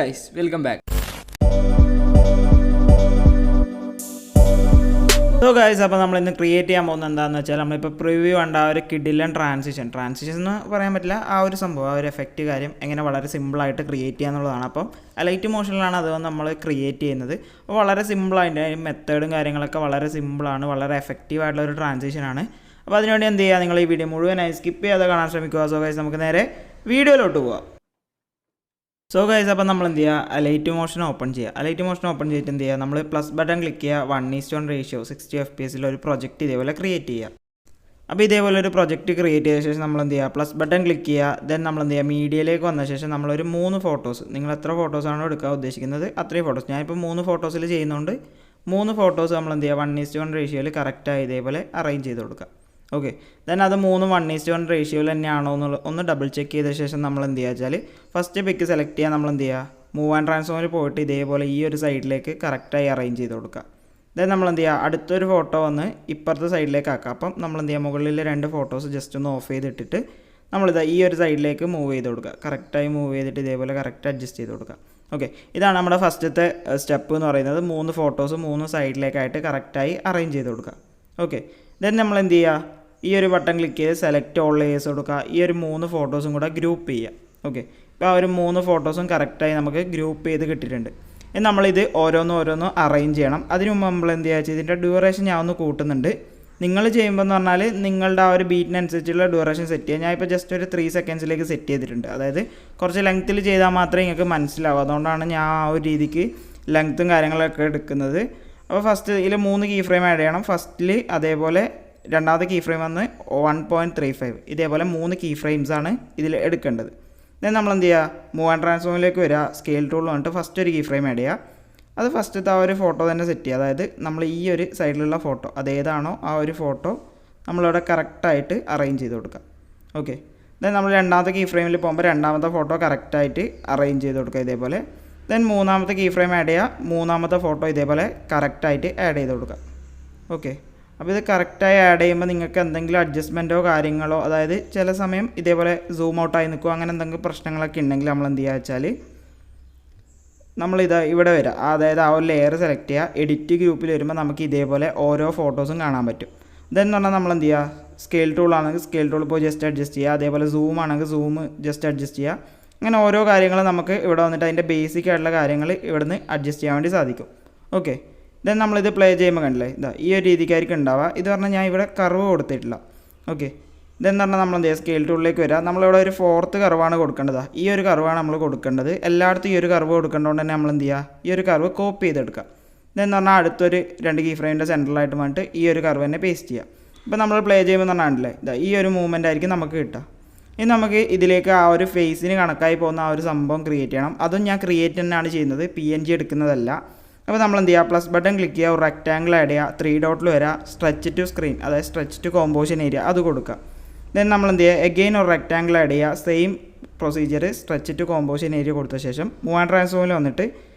guys, welcome back. So guys, അപ്പോൾ നമ്മൾ ഇന്ന് ക്രിയേറ്റ് ചെയ്യാൻ പോകുന്നത് എന്താണെന്ന് വെച്ചാൽ നമ്മളിപ്പോൾ പ്രിവ്യൂ കണ്ട ആ ഒരു കിഡിലൻ ട്രാൻസിഷൻ എന്ന് പറയാൻ പറ്റില്ല, ആ ഒരു സംഭവം, ആ ഒരു എഫക്റ്റ് കാര്യം എങ്ങനെ വളരെ സിമ്പിളായിട്ട് ക്രിയേറ്റ് ചെയ്യുക എന്നുള്ളതാണ്. അപ്പം അലൈറ്റ് മോഷനിലാണ് അത് നമ്മൾ ക്രിയേറ്റ് ചെയ്യുന്നത്. അപ്പോൾ വളരെ സിമ്പിളായിട്ട് മെത്തേഡും കാര്യങ്ങളൊക്കെ വളരെ സിമ്പിളാണ്, വളരെ എഫക്റ്റീവ് ആയിട്ടുള്ള ഒരു ട്രാൻസിഷനാണ്. അപ്പോൾ അതിനുവേണ്ടി എന്ത് ചെയ്യുക, നിങ്ങൾ ഈ വീഡിയോ മുഴുവനായി സ്കിപ്പ് ചെയ്യാതെ കാണാൻ ശ്രമിക്കുക. സോ ഗൈസ്, നമുക്ക് നേരെ വീഡിയോയിലോട്ട് പോവാം. സോ ഗൈസ്, അപ്പോൾ നമ്മൾ എന്ത് ചെയ്യുക, അലൈറ്റ് മോഷൻ ഓപ്പൺ ചെയ്യുക. അലൈറ്റ് മോഷൻ ഓപ്പൺ ചെയ്തിട്ട് എന്ത് ചെയ്യുക, നമ്മൾ പ്ലസ് ബട്ടൺ ക്ലിക്ക് ചെയ്യുക. 1:1 റേഷ്യോ 60 FPS ഒരു പ്രൊജക്റ്റ് ഇതേപോലെ ക്രിയേറ്റ് ചെയ്യുക. അപ്പോൾ ഇതേപോലെ ഒരു പ്രൊജക്റ്റ് ക്രിയേറ്റ് ചെയ്ത ശേഷം നമ്മൾ എന്ത് ചെയ്യുക, പ്ലസ് ബട്ടൺ ക്ലിക്ക് ചെയ്യുക. ദെൻ നമ്മൾ എന്ത് ചെയ്യുക, മീഡിയയിലേക്ക് വന്ന ശേഷം നമ്മളൊരു 3 ഫോട്ടോസ്, നിങ്ങൾ എത്ര ഫോട്ടോസാണോ എടുക്കാൻ ഉദ്ദേശിക്കുന്നത് അത്രയും ഫോട്ടോസ്, ഞാനിപ്പോൾ 3 ഫോട്ടോസിൽ ചെയ്യുന്നതുകൊണ്ട് 3 ഫോട്ടോസ് നമ്മൾ എന്ത് ചെയ്യുക, 1:1 റേഷ്യോയിൽ കറക്റ്റായി ഇതേപോലെ അറേഞ്ച് ചെയ്ത് കൊടുക്കുക. ഓക്കെ, ദെൻ അത് 3 1:1 റേഷ്യോയിൽ തന്നെയാണോ എന്നുള്ളത് ഒന്ന് ഡബിൾ ചെക്ക് ചെയ്ത ശേഷം നമ്മൾ എന്ത് ചെയ്യുക വെച്ചാൽ ഫസ്റ്റ് പിക്ക് സെലക്ട് ചെയ്യാൻ നമ്മൾ എന്ത് ചെയ്യുക, മൂവ് ആൻഡ് ട്രാൻസ്ഫോമിൽ പോയിട്ട് ഇതേപോലെ ഈ ഒരു സൈഡിലേക്ക് കറക്റ്റായി അറേഞ്ച് ചെയ്ത് കൊടുക്കുക. ദെൻ നമ്മൾ എന്ത് ചെയ്യുക, അടുത്തൊരു ഫോട്ടോ വന്ന് ഇപ്പുറത്തെ സൈഡിലേക്ക് ആക്കുക. അപ്പം നമ്മൾ എന്ത് ചെയ്യുക, മുകളിലെ 2 ഫോട്ടോസ് ജസ്റ്റ് ഒന്ന് ഓഫ് ചെയ്തിട്ടിട്ട് നമ്മളിത് ഈ ഒരു സൈഡിലേക്ക് മൂവ് ചെയ്ത് കൊടുക്കുക. കറക്റ്റായി മൂവ് ചെയ്തിട്ട് ഇതേപോലെ കറക്റ്റ് അഡ്ജസ്റ്റ് ചെയ്ത് കൊടുക്കുക. ഓക്കെ, ഇതാണ് നമ്മുടെ ഫസ്റ്റത്തെ സ്റ്റെപ്പ് എന്ന് പറയുന്നത്. 3 ഫോട്ടോസ് 3 സൈഡിലേക്കായിട്ട് കറക്റ്റായി അറേഞ്ച് ചെയ്ത് കൊടുക്കുക. ഓക്കെ, ദെൻ നമ്മൾ എന്ത് ചെയ്യുക, ഈ ഒരു ബട്ടൺ ക്ലിക്ക് ചെയ്ത് സെലക്ട് ഓൾ ലേയേഴ്സ് കൊടുക്കുക. ഈ ഒരു 3 ഫോട്ടോസും കൂടെ ഗ്രൂപ്പ് ചെയ്യുക. ഓക്കെ, ഇപ്പോൾ ആ ഒരു 3 ഫോട്ടോസും കറക്റ്റായി നമുക്ക് ഗ്രൂപ്പ് ചെയ്ത് കിട്ടിയിട്ടുണ്ട്. ഇനി നമ്മളിത് ഓരോന്നും അറേഞ്ച് ചെയ്യണം. അതിന് മുമ്പ് നമ്മൾ എന്ത് ചെയ്യുക, ഇതിൻ്റെ ഡ്യൂറേഷൻ ഞാൻ ഒന്ന് കൂട്ടുന്നുണ്ട്. നിങ്ങൾ ചെയ്യുമ്പോൾ എന്ന് പറഞ്ഞാൽ നിങ്ങളുടെ ആ ഒരു ബീറ്റിനനുസരിച്ചുള്ള ഡ്യൂറേഷൻ സെറ്റ് ചെയ്യുക. ഞാൻ ഇപ്പോൾ ജസ്റ്റ് ഒരു 3 സെക്കൻഡ്സിലേക്ക് സെറ്റ് ചെയ്തിട്ടുണ്ട്. അതായത് കുറച്ച് ലെങ്ത്തിൽ ചെയ്താൽ മാത്രമേ നിങ്ങൾക്ക് മനസ്സിലാവും. അതുകൊണ്ടാണ് ഞാൻ ആ ഒരു രീതിക്ക് ലെങ്ത്തും കാര്യങ്ങളൊക്കെ എടുക്കുന്നത്. അപ്പോൾ ഫസ്റ്റ് ഇതിൽ 3 കീ ഫ്രെയിം ആഡ് ചെയ്യണം. ഫസ്റ്റിൽ അതേപോലെ രണ്ടാമത്തെ കീ ഫ്രെയിം വന്ന് 1.35, ഇതേപോലെ 3 കീ ഫ്രെയിംസാണ് ഇതിൽ എടുക്കേണ്ടത്. ദെൻ നമ്മൾ എന്ത് ചെയ്യുക, മൂവ് ആൻഡ് ട്രാൻസ്ഫോമിലേക്ക് വരിക, സ്കെയിൽ ടൂൾ വന്നിട്ട് ഫസ്റ്റ് ഒരു കീ ഫ്രെയിം ആഡ് ചെയ്യുക. അത് ഫസ്റ്റത്തെ ആ ഒരു ഫോട്ടോ തന്നെ സെറ്റ് ചെയ്യുക. അതായത് നമ്മൾ ഈ ഒരു സൈഡിലുള്ള ഫോട്ടോ അതേതാണോ ആ ഒരു ഫോട്ടോ നമ്മളിവിടെ കറക്റ്റായിട്ട് അറേഞ്ച് ചെയ്ത് കൊടുക്കുക. ഓക്കെ, ദെൻ നമ്മൾ രണ്ടാമത്തെ കീ ഫ്രെയിമിൽ പോകുമ്പോൾ രണ്ടാമത്തെ ഫോട്ടോ കറക്റ്റായിട്ട് അറേഞ്ച് ചെയ്ത് കൊടുക്കുക ഇതേപോലെ. ദെൻ മൂന്നാമത്തെ കീ ഫ്രെയിം ആഡ് ചെയ്യുക, മൂന്നാമത്തെ ഫോട്ടോ ഇതേപോലെ കറക്റ്റായിട്ട് ആഡ് ചെയ്ത് കൊടുക്കുക. ഓക്കെ, അപ്പോൾ ഇത് കറക്റ്റായി ആഡ് ചെയ്യുമ്പോൾ നിങ്ങൾക്ക് എന്തെങ്കിലും അഡ്ജസ്റ്റ്മെൻറ്റോ കാര്യങ്ങളോ, അതായത് ചില സമയം ഇതേപോലെ സൂം ഔട്ടായി നിൽക്കുമോ അങ്ങനെ എന്തെങ്കിലും പ്രശ്നങ്ങളൊക്കെ ഉണ്ടെങ്കിൽ നമ്മൾ എന്ത് ചെയ്യുക വെച്ചാൽ നമ്മളിത് ഇവിടെ വരിക. അതായത് ആ ഒരു ലെയർ സെലക്ട് ചെയ്യുക. എഡിറ്റ് ഗ്രൂപ്പിൽ വരുമ്പോൾ നമുക്ക് ഇതേപോലെ ഓരോ ഫോട്ടോസും കാണാൻ പറ്റും. ഇതെന്ന് പറഞ്ഞാൽ നമ്മൾ എന്ത് ചെയ്യുക, സ്കെയിൽ ടൂൾ ആണെങ്കിൽ സ്കെയിൽ ടൂൾ പോയി ജസ്റ്റ് അഡ്ജസ്റ്റ് ചെയ്യുക. അതേപോലെ സൂം ആണെങ്കിൽ സൂം ജസ്റ്റ് അഡ്ജസ്റ്റ് ചെയ്യുക. അങ്ങനെ ഓരോ കാര്യങ്ങളും നമുക്ക് ഇവിടെ വന്നിട്ട് അതിൻ്റെ ബേസിക് ആയിട്ടുള്ള കാര്യങ്ങൾ ഇവിടുന്ന് അഡ്ജസ്റ്റ് ചെയ്യാൻ വേണ്ടി സാധിക്കും. ഓക്കെ, ദെൻ നമ്മളിത് പ്ലേ ചെയ്യുമ്പോൾ കണ്ടില്ലേ, ഇതാ ഈ ഒരു രീതിക്കായിരിക്കും ഉണ്ടാവുക. ഇത് പറഞ്ഞാൽ ഞാൻ ഇവിടെ കർവ് കൊടുത്തിട്ടില്ല. ഓക്കെ, ഇതെന്ന് പറഞ്ഞാൽ നമ്മൾ എന്ത് ചെയ്യുക, സ്കെയിൽ ടൂളിലേക്ക് വരിക. നമ്മളിവിടെ ഒരു 4th കർവാണ് കൊടുക്കേണ്ടത്. ഈ ഒരു കർവാണ് നമ്മൾ കൊടുക്കേണ്ടത്. എല്ലായിടത്തും ഈ ഒരു കർവ് കൊടുക്കേണ്ടതുകൊണ്ട് തന്നെ നമ്മൾ എന്ത് ചെയ്യുക, ഈ ഒരു കർവ് കോപ്പി ചെയ്തെടുക്കുക. ഇതെന്ന് പറഞ്ഞാൽ അടുത്തൊരു 2 കീ ഫ്രെയിമിൻ്റെ സെൻറ്ററിലായിട്ട് വന്നിട്ട് ഈ ഒരു കർവ് തന്നെ പേസ്റ്റ് ചെയ്യുക. ഇപ്പോൾ നമ്മൾ പ്ലേ ചെയ്യുമ്പോൾ എന്ന് പറഞ്ഞാൽ ഇതാ ഈ ഒരു മൂവ്മെൻ്റ് ആയിരിക്കും നമുക്ക് കിട്ടുക. ഇനി നമുക്ക് ഇതിലേക്ക് ആ ഒരു ഫേസിന് കണക്കായി പോകുന്ന ആ ഒരു സംഭവം ക്രിയേറ്റ് ചെയ്യണം. അതും ഞാൻ ക്രിയേറ്റ് തന്നെയാണ് ചെയ്യുന്നത്, PNG എടുക്കുന്നതല്ല. അപ്പോൾ നമ്മൾ എന്ത് ചെയ്യുക, പ്ലസ് ബട്ടൺ ക്ലിക്ക് ചെയ്യുക, ഒരു റെക്റ്റാങ്കിൾ ആഡ് ചെയ്യുക, 3 ഡോട്ടിൽ വരിക, സ്ട്രെച്ച് ടു സ്ക്രീൻ, അതായത് സ്ട്രെച്ച് ടു കോമ്പോസിഷൻ ഏരിയ അത് കൊടുക്കുക. ദെൻ നമ്മൾ എന്ത് ചെയ്യുക, എഗെയിൻ ഒരു റെക്റ്റാങ്കിൾ ആഡ് ചെയ്യുക, same procedure stretch to composition area കൊടുത്ത ശേഷം മൂവ് ആൻഡ് ട്രാൻസ്ഫോമിൽ വന്നിട്ട്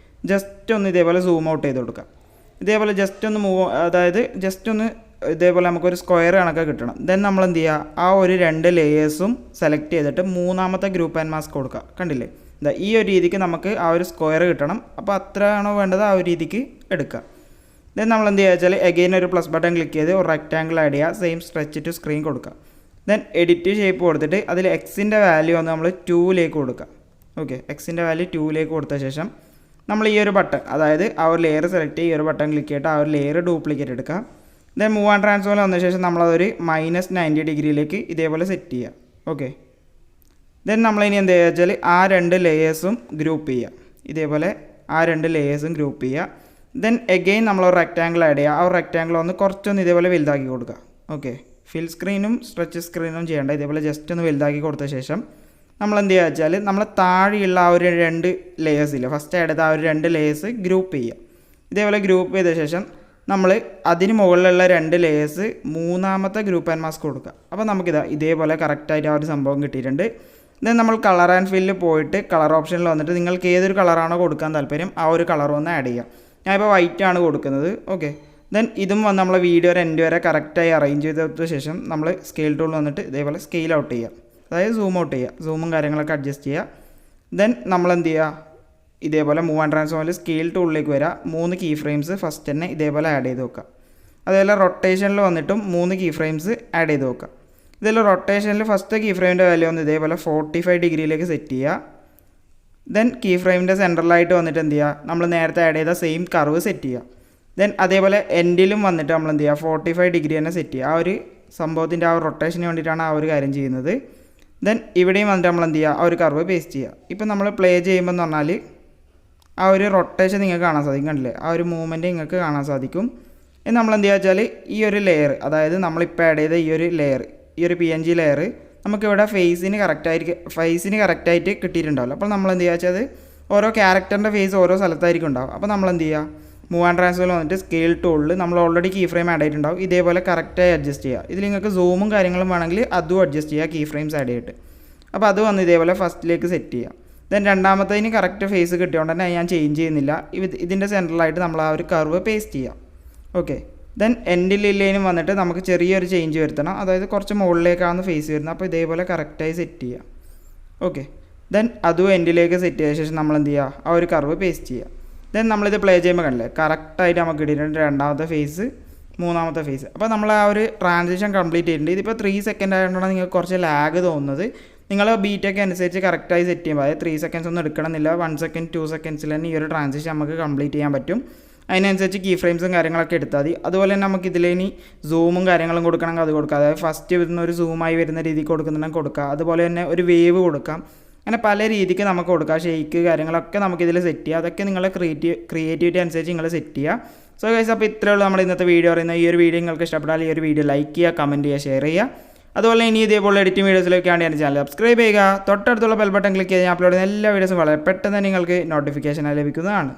ജസ്റ്റ് ഒന്ന് ഇതേപോലെ സൂം ഔട്ട് ചെയ്ത് കൊടുക്കുക. ഇതേപോലെ ജസ്റ്റ് ഒന്ന് അതായത് ജസ്റ്റ് ഒന്ന് ഇതേപോലെ നമുക്കൊരു സ്ക്വയർ കണക്കെ കിട്ടണം. ദെൻ നമ്മൾ എന്ത് ചെയ്യുക, ആ ഒരു 2 ലെയേഴ്സും സെലക്ട് ചെയ്തിട്ട് മൂന്നാമത്തെ ഗ്രൂപ്പ് ആൻഡ് മാസ്ക് കൊടുക്കുക. കണ്ടില്ലേ, ഈ ഒരു രീതിക്ക് നമുക്ക് ആ ഒരു സ്ക്വയർ കിട്ടണം. അപ്പോൾ അത്രയാണോ വേണ്ടത് ആ ഒരു രീതിക്ക് എടുക്കുക. ദെൻ നമ്മൾ എന്ത് ചെയ്യുക വെച്ചാൽ എഗെയിൻ ഒരു പ്ലസ് ബട്ടൺ ക്ലിക്ക് ചെയ്ത് ഒരു റെക്റ്റാങ്കിൾ ആഡ് ചെയ്യുക, സെയിം സ്ട്രെച്ച് ടു സ്ക്രീൻ കൊടുക്കുക. ദെൻ എഡിറ്റ് ഷേപ്പ് കൊടുത്തിട്ട് അതിൽ എക്സിൻ്റെ വാല്യൂ വന്ന് നമ്മൾ 2ലേക്ക് കൊടുക്കുക. ഓക്കെ, എക്സിൻ്റെ വാല്യൂ 2ലേക്ക് കൊടുത്ത ശേഷം നമ്മൾ ഈ ഒരു ബട്ടൺ, അതായത് ആ ഒരു ലെയർ സെലക്ട് ചെയ്യുക, ഈ ഒരു ബട്ടൺ ക്ലിക്ക് ചെയ്തിട്ട് ആ ഒരു ലെയർ ഡ്യൂപ്ലിക്കേറ്റ് എടുക്കുക. ദെൻ മൂവ് ആൻഡ് ട്രാൻസ്ഫോമിൽ വന്ന ശേഷം നമ്മളതൊരു -90 ഡിഗ്രിയിലേക്ക് ഇതേപോലെ സെറ്റ് ചെയ്യുക. ഓക്കെ, ദെൻ നമ്മളിനി എന്ത് ചെയ്യുക വെച്ചാൽ ആ 2 ലെയേഴ്സും ഗ്രൂപ്പ് ചെയ്യുക. ഇതേപോലെ ആ 2 ലെയേഴ്സും ഗ്രൂപ്പ് ചെയ്യുക. ദെൻ എഗെയിൻ നമ്മളൊരു റെക്റ്റാങ്കിൾ ആഡ് ചെയ്യുക. ആ ഒരു റെക്റ്റാങ്കിൾ ഒന്ന് കുറച്ചൊന്ന് ഇതേപോലെ വലുതാക്കി കൊടുക്കുക. ഓക്കെ, ഫിൽ സ്ക്രീനും സ്ട്രെച്ച് സ്ക്രീനും ചെയ്യേണ്ട, ഇതേപോലെ ജസ്റ്റ് ഒന്ന് വലുതാക്കി കൊടുത്ത ശേഷം നമ്മൾ എന്ത് ചെയ്യുക വെച്ചാൽ നമ്മൾ താഴെയുള്ള ആ ഒരു 2 ലെയേഴ്സില്ല, ഫസ്റ്റ് ആഡ് ചെയ്ത ആ ഒരു 2 ലെയേഴ്സ് ഗ്രൂപ്പ് ചെയ്യുക. ഇതേപോലെ ഗ്രൂപ്പ് ചെയ്ത ശേഷം നമ്മൾ അതിന് മുകളിലുള്ള 2 ലെയേഴ്സ് മൂന്നാമത്തെ ഗ്രൂപ്പ് ആൻഡ് മാസ്ക് കൊടുക്കുക. അപ്പോൾ നമുക്കിതാ ഇതേപോലെ കറക്റ്റായിട്ട് ആ ഒരു സംഭവം കിട്ടിയിട്ടുണ്ട്. ദെൻ നമ്മൾ കളർ ആൻഡ് ഫില്ലിൽ പോയിട്ട് കളർ ഓപ്ഷനിൽ വന്നിട്ട് നിങ്ങൾക്ക് ഏതൊരു കളറാണോ കൊടുക്കാൻ താല്പര്യം ആ ഒരു കളർ വന്ന് ആഡ് ചെയ്യാം. ഞാനിപ്പോൾ വൈറ്റ് ആണ് കൊടുക്കുന്നത്. ഓക്കെ, ദെൻ ഇതും വന്ന് നമ്മളെ വീഡിയോ എൻഡ് വരെ കറക്റ്റായി അറേഞ്ച് ചെയ്തതിന് ശേഷം നമ്മൾ സ്കെയിൽ ടൂൾ വന്നിട്ട് ഇതേപോലെ സ്കെയിൽ ഔട്ട് ചെയ്യുക, അതായത് സൂം ഔട്ട് ചെയ്യുക, സൂമും കാര്യങ്ങളൊക്കെ അഡ്ജസ്റ്റ് ചെയ്യുക. ദെൻ നമ്മൾ എന്ത് ചെയ്യുക, ഇതേപോലെ മൂവ് ആൻഡ് ട്രാൻസ്ഫോമിൽ സ്കെയിൽ ടൂളിലേക്ക് വരിക, 3 കീ ഫ്രെയിംസ് ഫസ്റ്റ് തന്നെ ഇതേപോലെ ആഡ് ചെയ്ത് വെക്കുക. അതുപോലെ റൊട്ടേഷനിൽ വന്നിട്ടും 3 കീ ഫ്രെയിംസ് ആഡ് ചെയ്ത് വെക്കുക. ഇതിൽ റൊട്ടേഷനിൽ ഫസ്റ്റ് കീ ഫ്രെയിമിൻ്റെ വാല്യൂ ഒന്ന് ഇതേപോലെ 45 ഡിഗ്രിയിലേക്ക് സെറ്റ് ചെയ്യുക. ദെൻ കീ ഫ്രെയിമിൻ്റെ സെൻറ്ററിലായിട്ട് വന്നിട്ട് എന്ത് ചെയ്യുക, നമ്മൾ നേരത്തെ ആഡ് ചെയ്ത സെയിം കർവ് സെറ്റ് ചെയ്യുക. ദെൻ അതേപോലെ എൻഡിലും വന്നിട്ട് നമ്മൾ എന്ത് ചെയ്യുക, 45 ഡിഗ്രി തന്നെ സെറ്റ് ചെയ്യുക. ആ ഒരു സംഭവത്തിൻ്റെ ആ ഒരു റൊട്ടേഷന് വേണ്ടിയിട്ടാണ് ആ ഒരു കാര്യം ചെയ്യുന്നത്. ദെൻ ഇവിടെയും വന്നിട്ട് നമ്മൾ എന്ത് ചെയ്യുക, ആ ഒരു കർവ് പേസ്റ്റ് ചെയ്യുക. ഇപ്പം നമ്മൾ പ്ലേ ചെയ്യുമ്പോൾ എന്ന് പറഞ്ഞാൽ ആ ഒരു റൊട്ടേഷൻ നിങ്ങൾക്ക് കാണാൻ സാധിക്കും, കണ്ടില്ലേ, ആ ഒരു മൂവ്മെൻറ്റ് നിങ്ങൾക്ക് കാണാൻ സാധിക്കും. ഇനി നമ്മൾ എന്ത് ചെയ്യുക വെച്ചാൽ ഈ ഒരു ലെയർ, അതായത് നമ്മളിപ്പോൾ ആഡ് ചെയ്ത ഈ ഒരു ലെയർ, ഈ ഒരു PNG ലെയർ നമുക്കിവിടെ ഫേസിന് കറക്റ്റായിട്ട് കിട്ടിയിട്ടുണ്ടാവില്ല. അപ്പോൾ നമ്മൾ എന്ത് ചെയ്യുക വെച്ചാൽ അത് ഓരോ ക്യാരക്ടറിൻ്റെ ഫേസ് ഓരോ സ്ഥലത്തായിരിക്കും ഉണ്ടാവും. അപ്പോൾ നമ്മൾ എന്ത് ചെയ്യുക, മൂവ് ആൻഡ് ട്രാൻസ്ഫോമിൽ വന്നിട്ട് സ്കെയിൽ ടൂളിൽ നമ്മൾ ഓൾറെഡി കീ ഫ്രെയിം ആഡ് ചെയ്തിട്ടുണ്ടാവും, ഇതേപോലെ കറക്റ്റായി അഡ്ജസ്റ്റ് ചെയ്യുക. ഇതിൽ നിങ്ങൾക്ക് സൂമും കാര്യങ്ങളും വേണമെങ്കിൽ അതും അഡ്ജസ്റ്റ് ചെയ്യുക കീ ഫ്രെയിംസ് ആഡ് ചെയ്തിട്ട്. അപ്പോൾ അത് വന്ന് ഇതേപോലെ ഫസ്റ്റിലേക്ക് സെറ്റ് ചെയ്യുക. ദെൻ രണ്ടാമത്തതിന് കറക്റ്റ് ഫേസ് കിട്ടിയതുകൊണ്ട് തന്നെ ഞാൻ ചേഞ്ച് ചെയ്യുന്നില്ല. ഇതിൻ്റെ സെൻറ്ററിലായിട്ട് നമ്മൾ ആ ഒരു കർവ് പേസ്റ്റ് ചെയ്യാം. ഓക്കെ, ദെൻ എൻഡിലേനും വന്നിട്ട് നമുക്ക് ചെറിയൊരു ചേഞ്ച് വരുത്തണം, അതായത് കുറച്ച് മുകളിലേക്കാണ് ഫേസ് വരുന്നത്. അപ്പോൾ ഇതേപോലെ കറക്റ്റായി സെറ്റ് ചെയ്യുക. ഓക്കെ, ദെൻ അതും എൻഡിലേക്ക് സെറ്റ് ചെയ്ത ശേഷം നമ്മൾ എന്ത് ചെയ്യുക, ആ ഒരു കർവ് പേസ്റ്റ് ചെയ്യുക. ദെൻ നമ്മളിത് പ്ലേ ചെയ്യുമ്പോൾ കണ്ടില്ലേ, കറക്റ്റായിട്ട് നമുക്ക് കിട്ടിയിട്ടുണ്ട് രണ്ടാമത്തെ ഫേസ്, മൂന്നാമത്തെ ഫേസ്. അപ്പോൾ നമ്മൾ ആ ഒരു ട്രാൻസിഷൻ കംപ്ലീറ്റ് ചെയ്തിട്ടുണ്ട്. ഇതിപ്പോൾ 3 സെക്കൻഡ് ആയതുകൊണ്ടാണ് നിങ്ങൾക്ക് കുറച്ച് ലാഗ് തോന്നുന്നത്. നിങ്ങൾ ബീറ്റൊക്കെ അനുസരിച്ച് കറക്റ്റായി സെറ്റ് ചെയ്യുമ്പോൾ, അതായത് 3 സെക്കൻഡ്സ് ഒന്നും എടുക്കണമെന്നില്ല, 1 സെക്കൻഡ് 2 സെക്കൻഡ്സിൽ തന്നെ ഈ ഒരു ട്രാൻസിഷൻ നമുക്ക് കംപ്ലീറ്റ് ചെയ്യാൻ പറ്റും. അതിനനുസരിച്ച് കീ ഫ്രെയിംസും കാര്യങ്ങളൊക്കെ എടുത്താൽ മതി. അതുപോലെ തന്നെ നമുക്ക് ഇതിലിനി സൂമും കാര്യങ്ങളും കൊടുക്കണമെങ്കിൽ അത് കൊടുക്കാം. അതായത് ഫസ്റ്റ് വരുന്ന ഒരു സൂമായി വരുന്ന രീതിക്ക് കൊടുക്കുന്നുണ്ടെങ്കിൽ കൊടുക്കാം. അതുപോലെ തന്നെ ഒരു വേവ് കൊടുക്കാം. അങ്ങനെ പല രീതിക്ക് നമുക്ക് കൊടുക്കാം. ഷെയ്ക്ക് കാര്യങ്ങളൊക്കെ നമുക്കിതിൽ സെറ്റ് ചെയ്യാം. അതൊക്കെ നിങ്ങളുടെ ക്രിയേറ്റിവിറ്റി അനുസരിച്ച് നിങ്ങൾ സെറ്റ് ചെയ്യുക. സോ ഗൈസ്, അപ്പോൾ ഇത്രയേ ഉള്ളൂ നമ്മുടെ ഇന്നത്തെ വീഡിയോ പറയുന്നത്. ഈ ഒരു വീഡിയോ നിങ്ങൾക്ക് ഇഷ്ടപ്പെട്ടാൽ ഈ ഒരു വീഡിയോ ലൈക്ക് ചെയ്യുക, കമൻറ്റ് ചെയ്യുക, ഷെയർ ചെയ്യുക. അതുപോലെ ഇനി ഇതേപോലെ എഡിറ്റിംഗ് വീഡിയോസിലേക്കാണ് എൻ്റെ ചാനൽ സബ്സ്ക്രൈബ് ചെയ്യുക. തൊട്ടടുത്തുള്ള ബെൽ ബട്ടൺ ക്ലിക്ക് ചെയ്ത് ഞാൻ അപ്ലോഡ് ചെയ്യുന്ന എല്ലാ വീഡിയോസും വളരെ പെട്ടെന്ന് നിങ്ങൾക്ക് നോട്ടിഫിക്കേഷൻ ലഭിക്കുന്നതാണ്.